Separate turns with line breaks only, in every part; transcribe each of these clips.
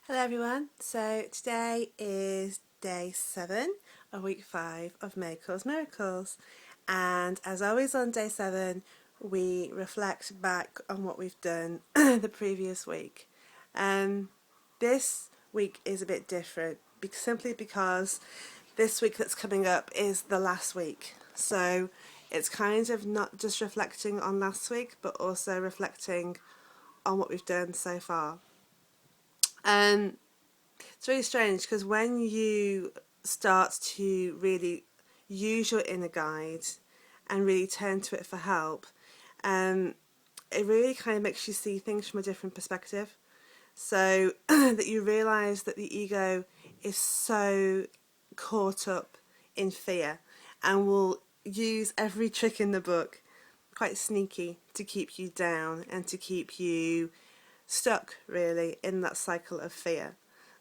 Hello everyone, so today is day 7 of week 5 of May Cause Miracles, and as always on day 7 we reflect back on what we've done the previous week. This week is a bit different simply because this week that's coming up is the last week, so it's kind of not just reflecting on last week but also reflecting on what we've done so far. It's really strange because when you start to really use your inner guide and really turn to it for help, it really kind of makes you see things from a different perspective. So that you realise that the ego is so caught up in fear and will use every trick in the book, quite sneaky, to keep you down and to keep you stuck really in that cycle of fear.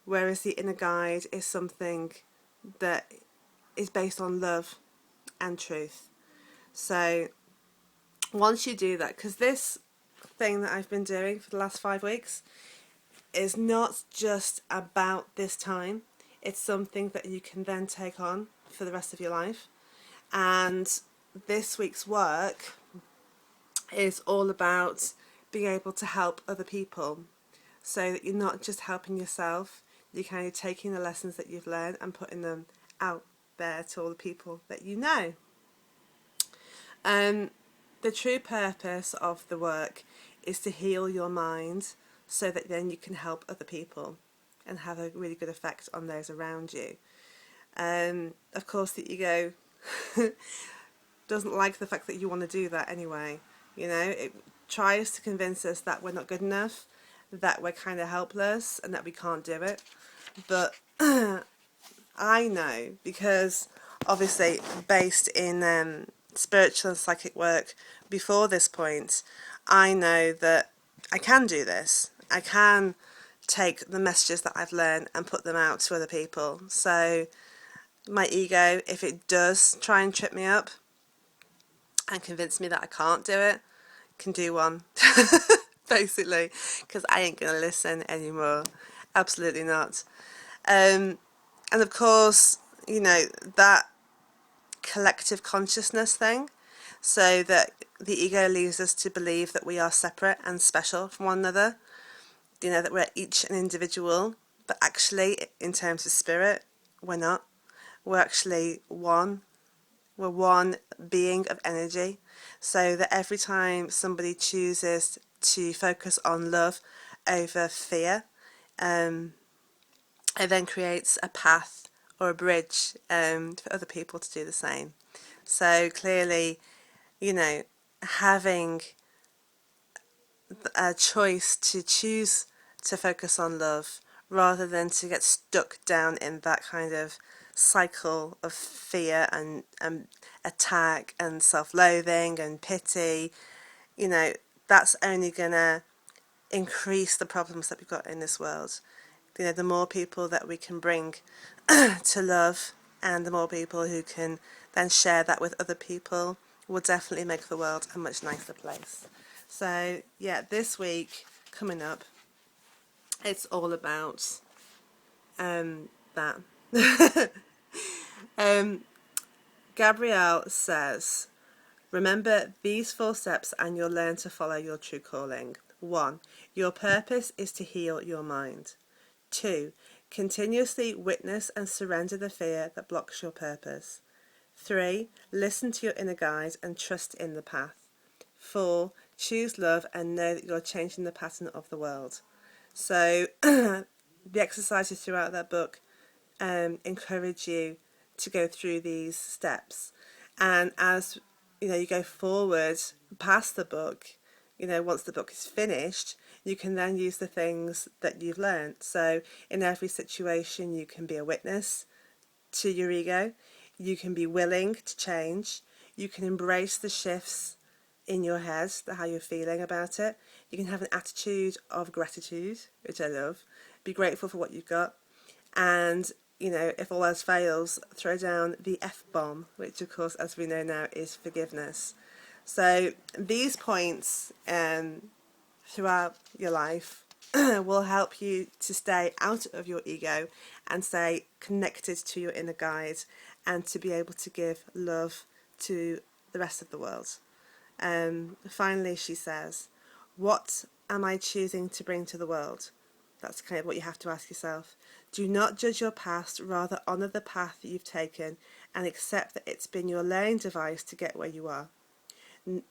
Whereas the inner guide is something that is based on love and truth. So once you do that, because this thing that I've been doing for the last 5 weeks is not just about this time, it's something that you can then take on for the rest of your life. And this week's work is all about being able to help other people, so that you're not just helping yourself, you're kind of taking the lessons that you've learned and putting them out there to all the people that you know. The true purpose of the work is to heal your mind so that then you can help other people and have a really good effect on those around you. Of course, the ego doesn't like the fact that you want to do that anyway. You know, it tries to convince us that we're not good enough, that we're kind of helpless and that we can't do it. But I know, because obviously based in spiritual and psychic work before this point, I know that I can do this. I can take the messages that I've learned and put them out to other people. So my ego, if it does try and trip me up and convince me that I can't do it, can do one. Basically, because I ain't going to listen anymore. Absolutely not. And of course, you know, that collective consciousness thing, so that the ego leads us to believe that we are separate and special from one another, you know, that we're each an individual, but actually, in terms of spirit, we're not. We're actually one. We're one being of energy, so that every time somebody chooses to focus on love over fear, it then creates a path or a bridge for other people to do the same. So clearly, you know, having a choice to choose to focus on love rather than to get stuck down in that kind of cycle of fear and attack and self-loathing and pity, you know, that's only going to increase the problems that we've got in this world. You know, the more people that we can bring to love, and the more people who can then share that with other people, will definitely make the world a much nicer place. So yeah, this week coming up, it's all about that. Gabrielle says, remember these 4 steps and you'll learn to follow your true calling. 1. Your purpose is to heal your mind. 2. Continuously witness and surrender the fear that blocks your purpose. 3. Listen to your inner guide and trust in the path. 4. Choose love and know that you're changing the pattern of the world. So the exercises throughout that book encourage you to go through these steps. And as you know, you go forward past the book, you know, once the book is finished, you can then use the things that you've learned. So in every situation, you can be a witness to your ego. You can be willing to change. You can embrace the shifts in your head, how you're feeling about it. You can have an attitude of gratitude, which I love. Be grateful for what you've got. And, you know, if all else fails, throw down the F-bomb, which of course, as we know now, is forgiveness. So these points throughout your life will help you to stay out of your ego and stay connected to your inner guide, and to be able to give love to the rest of the world. Finally, she says, what am I choosing to bring to the world? That's kind of what you have to ask yourself. Do not judge your past, rather honour the path that you've taken and accept that it's been your learning device to get where you are.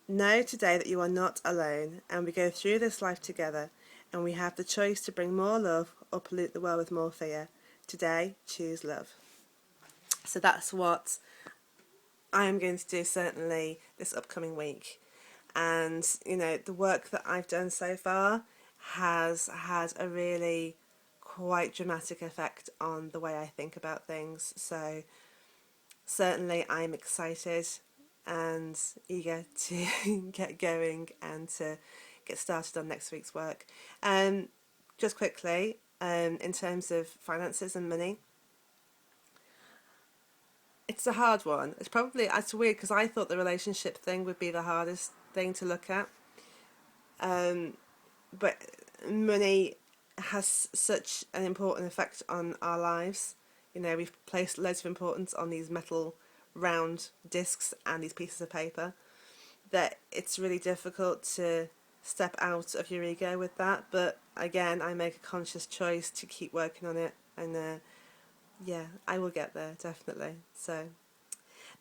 Know today that you are not alone, and we go through this life together, and we have the choice to bring more love or pollute the world with more fear. Today, choose love. So that's what I am going to do certainly this upcoming week. And, you know, the work that I've done so far has had a really quite dramatic effect on the way I think about things. So certainly I'm excited and eager to get going and to get started on next week's work. Just quickly, in terms of finances and money, it's a hard one. It's weird because I thought the relationship thing would be the hardest thing to look at. But money has such an important effect on our lives. You know, we've placed loads of importance on these metal round discs and these pieces of paper, that it's really difficult to step out of your ego with that. But again, I make a conscious choice to keep working on it, and yeah, I will get there definitely. So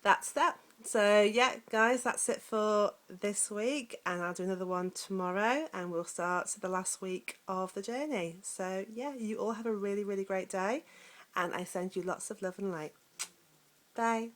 that's that. So yeah, guys, that's it for this week, and I'll do another one tomorrow, and we'll start the last week of the journey. So yeah, you all have a really, really great day, and I send you lots of love and light. Bye.